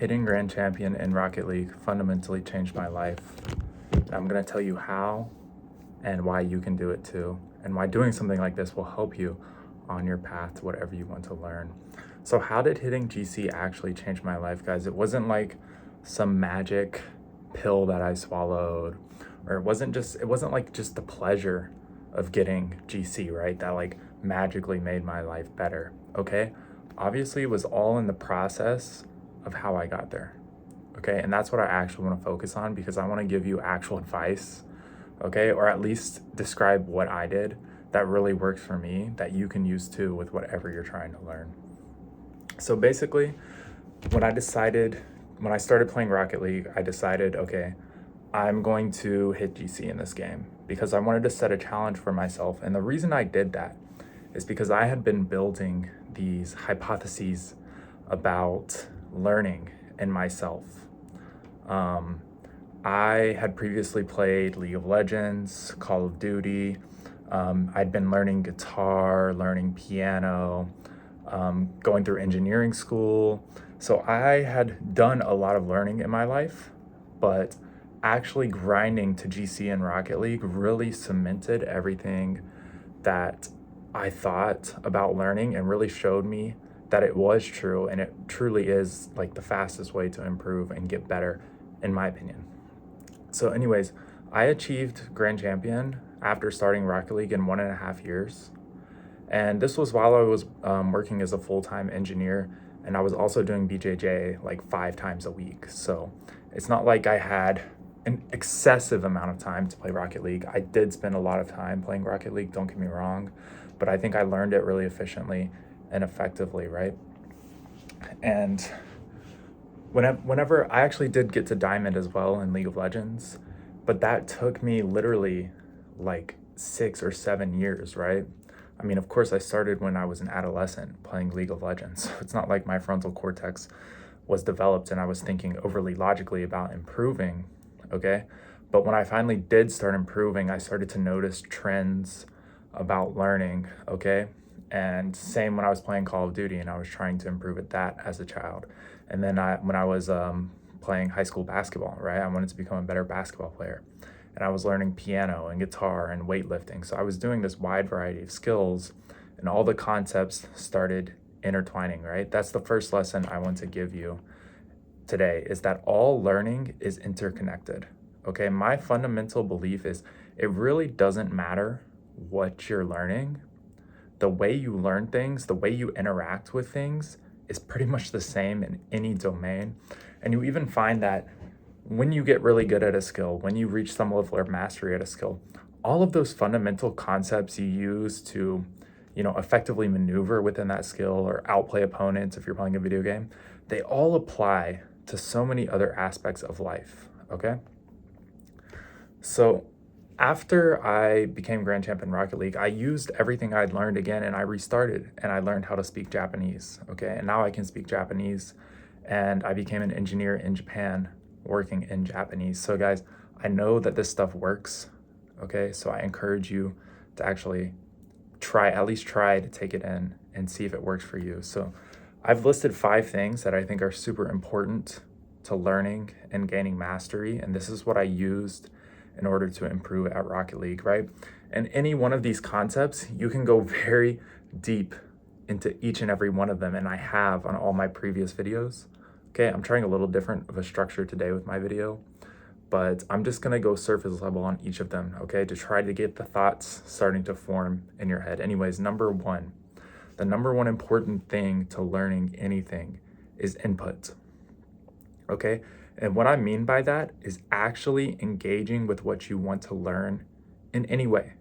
Hitting Grand Champion in Rocket League fundamentally changed my life. And I'm going to tell you how and why you can do it too, and why doing something like this will help you on your path to whatever you want to learn. So how did hitting GC actually change my life, guys? It wasn't like some magic pill that I swallowed, or it wasn't like just the pleasure of getting GC, right? That like magically made my life better, okay? Obviously, it was all in the process of how I got there, okay? And that's what I actually want to focus on, because I want to give you actual advice, okay? Or at least describe what I did that really worked for me that you can use too with whatever you're trying to learn. So basically, when I started playing Rocket League, I decided, okay, I'm going to hit GC in this game because I wanted to set a challenge for myself. And the reason I did that is because I had been building these hypotheses about learning in myself. I had previously played League of Legends, Call of Duty. I'd been learning guitar, learning piano, going through engineering school. So I had done a lot of learning in my life, but actually grinding to GC and Rocket League really cemented everything that I thought about learning and really showed me that it was true, and it truly is like the fastest way to improve and get better, in my opinion. So anyways, I achieved Grand Champion after starting Rocket League in 1.5 years. And this was while I was working as a full-time engineer, and I was also doing BJJ like 5 times a week. So it's not like I had an excessive amount of time to play Rocket League. I did spend a lot of time playing Rocket League, don't get me wrong, but I think I learned it really efficiently and effectively, right? And whenever I actually did get to Diamond as well in League of Legends, but that took me literally like 6 or 7 years, right? I mean, of course, I started when I was an adolescent playing League of Legends. It's not like my frontal cortex was developed and I was thinking overly logically about improving, okay? But when I finally did start improving, I started to notice trends about learning, okay? And same when I was playing Call of Duty and I was trying to improve at that as a child. And then when I was playing high school basketball, right? I wanted to become a better basketball player. And I was learning piano and guitar and weightlifting. So I was doing this wide variety of skills, and all the concepts started intertwining, right? That's the first lesson I want to give you today, is that all learning is interconnected, okay? My fundamental belief is it really doesn't matter what you're learning. The way you learn things, the way you interact with things is pretty much the same in any domain. And you even find that when you get really good at a skill, when you reach some level of mastery at a skill, all of those fundamental concepts you use to, effectively maneuver within that skill or outplay opponents if you're playing a video game, they all apply to so many other aspects of life, okay? So after I became Grand Champ in Rocket League, I used everything I'd learned again, and I restarted and I learned how to speak Japanese, okay? And now I can speak Japanese, and I became an engineer in Japan working in Japanese. So guys, I know that this stuff works, okay? So I encourage you to actually at least try to take it in and see if it works for you. So I've listed 5 things that I think are super important to learning and gaining mastery, and this is what I used in order to improve at Rocket League, right? And any one of these concepts, you can go very deep into each and every one of them, and I have on all my previous videos. Okay, I'm trying a little different of a structure today with my video, but I'm just gonna go surface level on each of them, okay, to try to get the thoughts starting to form in your head. Anyways, the number one important thing to learning anything is input, okay? And what I mean by that is actually engaging with what you want to learn in any way,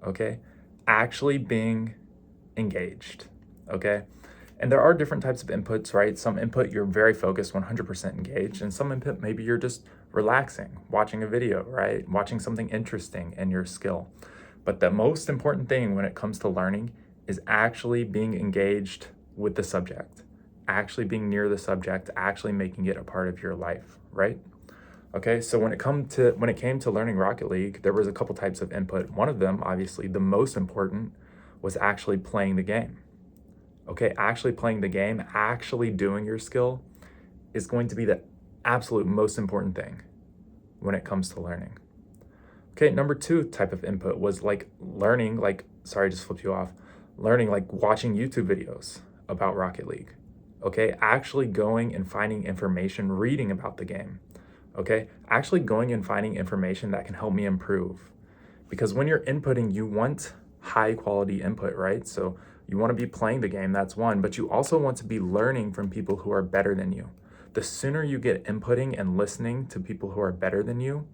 okay? Actually being engaged, okay? And there are different types of inputs, right? Some input you're very focused, 100% engaged, and some input maybe you're just relaxing, watching a video, right? Watching something interesting in your skill. But the most important thing when it comes to learning is actually being engaged with the subject, actually being near the subject, actually making it a part of your life, right? Okay, so when it came to learning Rocket League, there was a couple types of input. One of them, obviously the most important, was actually playing the game. Okay, actually playing the game, actually doing your skill is going to be the absolute most important thing when it comes to learning. Okay, number two type of input was like learning, like, sorry, I just flipped you off, learning, like watching YouTube videos about Rocket League. Okay, actually going and finding information, reading about the game. Okay, actually going and finding information that can help me improve. Because when you're inputting, you want high quality input, right? So you want to be playing the game, that's one, but you also want to be learning from people who are better than you. The sooner you get inputting and listening to people who are better than you,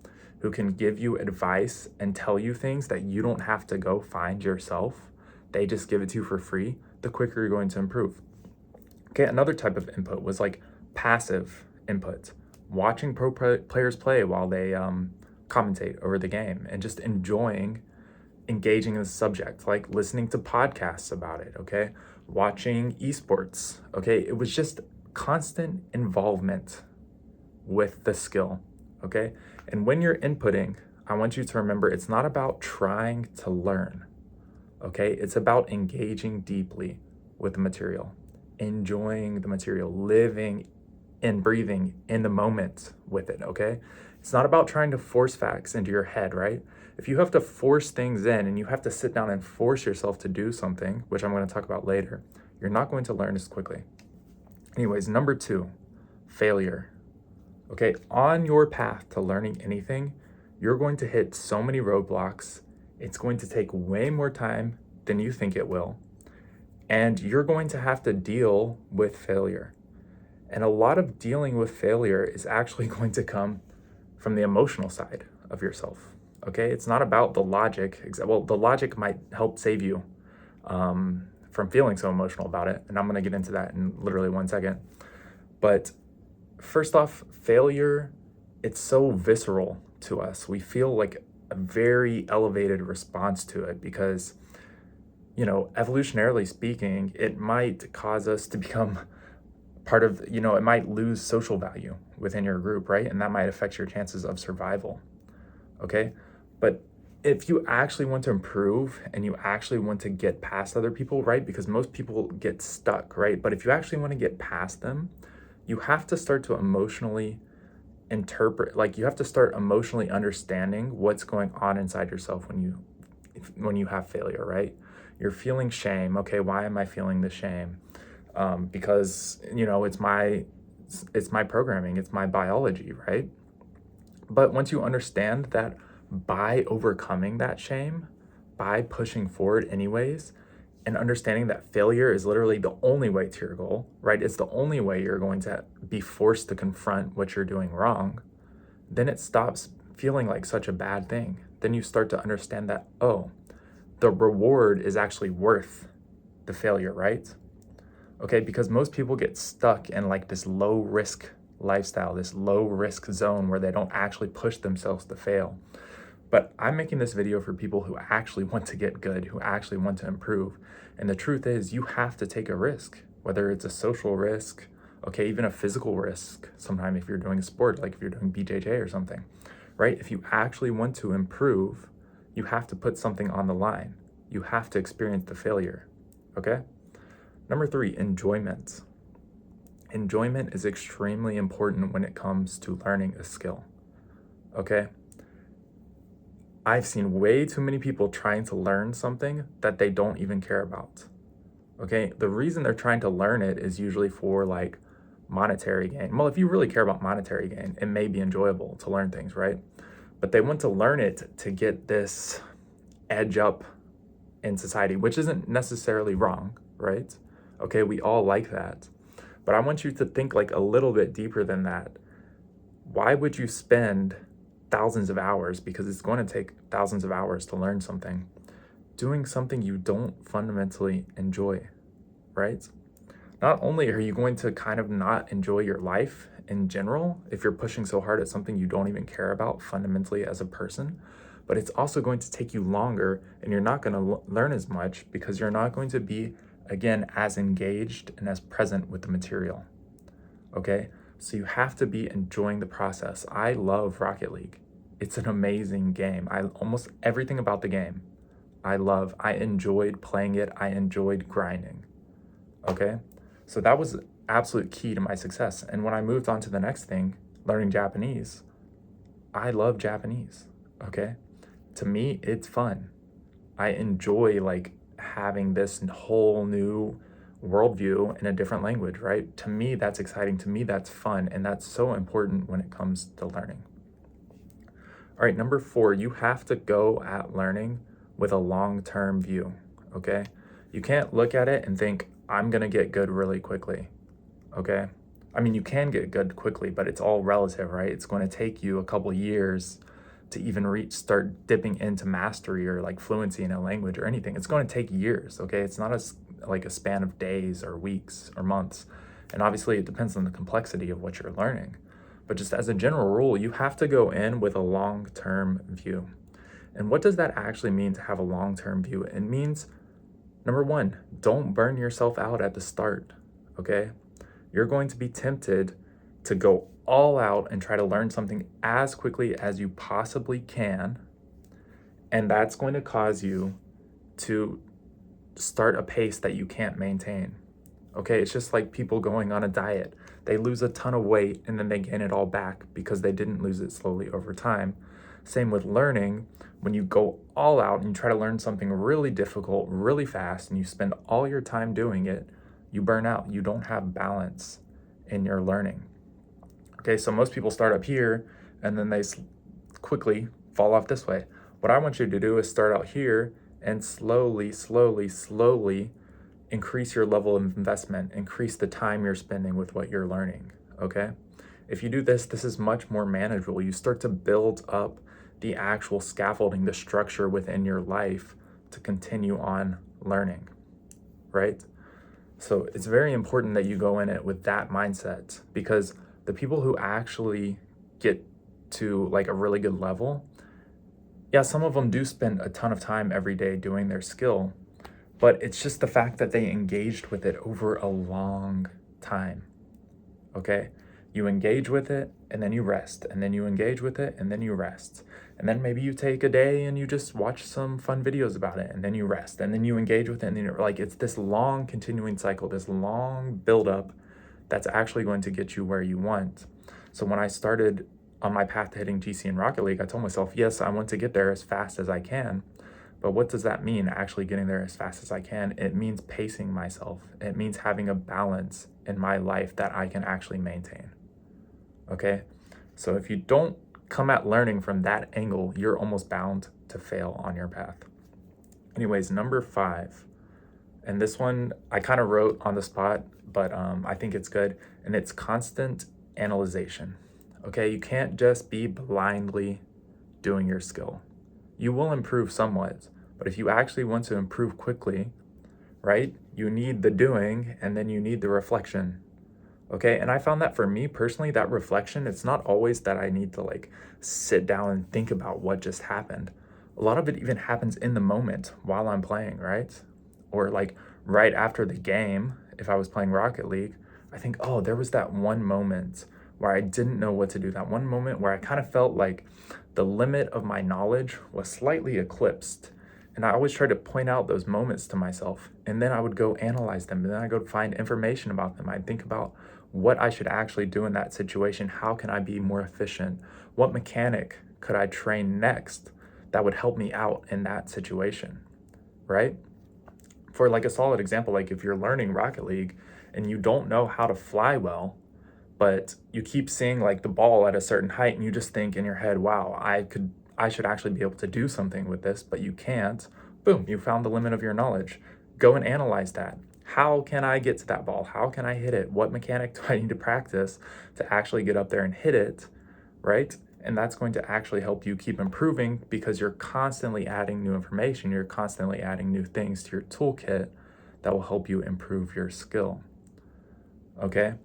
who can give you advice and tell you things that you don't have to go find yourself, they just give it to you for free, the quicker you're going to improve. Okay, another type of input was like passive input, watching players play while they commentate over the game and just enjoying engaging in the subject, like listening to podcasts about it, okay? Watching esports, okay? It was just constant involvement with the skill, okay? And when you're inputting, I want you to remember it's not about trying to learn, okay? It's about engaging deeply with the material, enjoying the material, living and breathing in the moment with it, okay? It's not about trying to force facts into your head, right? If you have to force things in and you have to sit down and force yourself to do something, which I'm going to talk about later, you're not going to learn as quickly. Anyways, number two, failure. Okay, on your path to learning anything, you're going to hit so many roadblocks. It's going to take way more time than you think it will. And you're going to have to deal with failure. And a lot of dealing with failure is actually going to come from the emotional side of yourself. Okay, it's not about the logic. Well, the logic might help save you from feeling so emotional about it. And I'm going to get into that in literally 1 second. But first off, failure, it's so visceral to us. We feel like a very elevated response to it because, you know, evolutionarily speaking, it might cause us to become part of, you know, it might lose social value within your group, right? And that might affect your chances of survival, okay? But if you actually want to improve and you actually want to get past other people, right? Because most people get stuck, right? But if you actually want to get past them, you have to start to emotionally interpret, like you have to start emotionally understanding what's going on inside yourself when you have failure, right? You're feeling shame. Okay, why am I feeling the shame? Because, you know, it's my programming, it's my biology, right? But once you understand that by overcoming that shame, by pushing forward anyways, and understanding that failure is literally the only way to your goal, right? It's the only way you're going to be forced to confront what you're doing wrong, then it stops feeling like such a bad thing. Then you start to understand that, oh, the reward is actually worth the failure, right? Okay, because most people get stuck in like this low risk lifestyle, this low risk zone where they don't actually push themselves to fail. But I'm making this video for people who actually want to get good, who actually want to improve. And the truth is, you have to take a risk, whether it's a social risk, okay, even a physical risk. Sometimes if you're doing a sport, like if you're doing BJJ or something, right? If you actually want to improve, you have to put something on the line. You have to experience the failure, okay? Number three, enjoyment. Enjoyment is extremely important when it comes to learning a skill, okay? I've seen way too many people trying to learn something that they don't even care about, okay? The reason they're trying to learn it is usually for like monetary gain. Well, if you really care about monetary gain, it may be enjoyable to learn things, right? But they want to learn it to get this edge up in society, which isn't necessarily wrong, right? Okay, we all like that. But I want you to think like a little bit deeper than that. Why would you spend thousands of hours, because it's going to take thousands of hours to learn something, doing something you don't fundamentally enjoy, right? Not only are you going to kind of not enjoy your life in general if you're pushing so hard at something you don't even care about fundamentally as a person, but it's also going to take you longer and you're not going to learn as much because you're not going to be, again, as engaged and as present with the material, okay? So you have to be enjoying the process. I love Rocket League. It's an amazing game. Almost everything about the game I enjoyed playing it. I enjoyed grinding, okay? So that was absolute key to my success. And when I moved on to the next thing, learning Japanese, I love Japanese, okay? To me, it's fun. I enjoy like having this whole new worldview in a different language, right? To me, that's exciting. To me, that's fun. And that's so important when it comes to learning. All right, number 4, you have to go at learning with a long-term view, okay? You can't look at it and think, I'm gonna get good really quickly, okay? I mean, you can get good quickly, but it's all relative, right? It's going to take you a couple years to even start dipping into mastery or like fluency in a language or anything. It's going to take years, okay? It's not like a span of days or weeks or months. And obviously, it depends on the complexity of what you're learning. But just as a general rule, you have to go in with a long-term view. And what does that actually mean to have a long-term view? It means, number 1, don't burn yourself out at the start, okay? You're going to be tempted to go all out and try to learn something as quickly as you possibly can. And that's going to cause you to start a pace that you can't maintain. Okay, it's just like people going on a diet. They lose a ton of weight and then they gain it all back because they didn't lose it slowly over time. Same with learning. When you go all out and you try to learn something really difficult, really fast, and you spend all your time doing it, you burn out. You don't have balance in your learning. Okay, so most people start up here and then they quickly fall off this way. What I want you to do is start out here and slowly increase your level of investment, increase the time you're spending with what you're learning, okay? If you do this, this is much more manageable. You start to build up the actual scaffolding, the structure within your life to continue on learning, right? So it's very important that you go in it with that mindset, because the people who actually get to like a really good level, yeah, some of them do spend a ton of time every day doing their skill, but it's just the fact that they engaged with it over a long time, okay? You engage with it and then you rest, and then you engage with it and then you rest. And then maybe you take a day and you just watch some fun videos about it and then you rest, and then you engage with it, and then you're like, it's this long continuing cycle, this long buildup that's actually going to get you where you want. So when I started on my path to hitting GC and Rocket League, I told myself, yes, I want to get there as fast as I can. But what does that mean, actually getting there as fast as I can? It means pacing myself. It means having a balance in my life that I can actually maintain. Okay? So if you don't come at learning from that angle, you're almost bound to fail on your path. Anyways, number 5. And this one I kind of wrote on the spot, but I think it's good. And it's constant analyzation. Okay? You can't just be blindly doing your skill. You will improve somewhat, but if you actually want to improve quickly, right, you need the doing and then you need the reflection. Okay, and I found that for me personally, that reflection, it's not always that I need to like sit down and think about what just happened. A lot of it even happens in the moment while I'm playing, right? Or like right after the game, if I was playing Rocket League, I think, oh, there was that one moment where I didn't know what to do. That one moment where I kind of felt like the limit of my knowledge was slightly eclipsed. And I always try to point out those moments to myself. And then I would go analyze them. And then I go find information about them. I'd think about what I should actually do in that situation. How can I be more efficient? What mechanic could I train next that would help me out in that situation, right? For like a solid example, like if you're learning Rocket League and you don't know how to fly well, but you keep seeing like the ball at a certain height and you just think in your head, wow, I should actually be able to do something with this, but you can't. Boom, you found the limit of your knowledge. Go and analyze that. How can I get to that ball? How can I hit it? What mechanic do I need to practice to actually get up there and hit it, right? And that's going to actually help you keep improving, because you're constantly adding new information. You're constantly adding new things to your toolkit that will help you improve your skill, okay?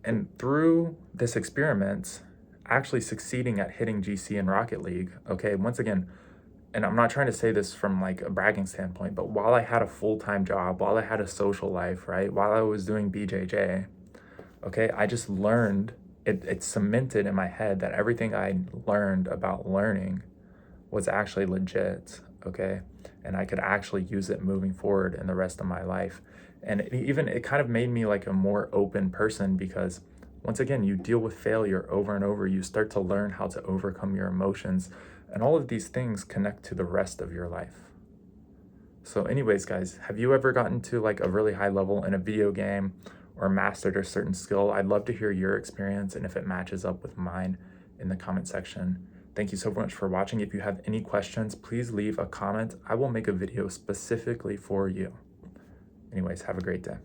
And through this experiment, actually succeeding at hitting GC and Rocket League, okay, once again, and I'm not trying to say this from like a bragging standpoint, but while I had a full-time job, while I had a social life, right, while I was doing BJJ, okay, I just learned, it cemented in my head that everything I learned about learning was actually legit, okay? And I could actually use it moving forward in the rest of my life. And it kind of made me like a more open person, because once again, you deal with failure over and over. You start to learn how to overcome your emotions, and all of these things connect to the rest of your life. So anyways, guys, have you ever gotten to like a really high level in a video game or mastered a certain skill? I'd love to hear your experience and if it matches up with mine in the comment section. Thank you so much for watching. If you have any questions, please leave a comment. I will make a video specifically for you. Anyways, have a great day.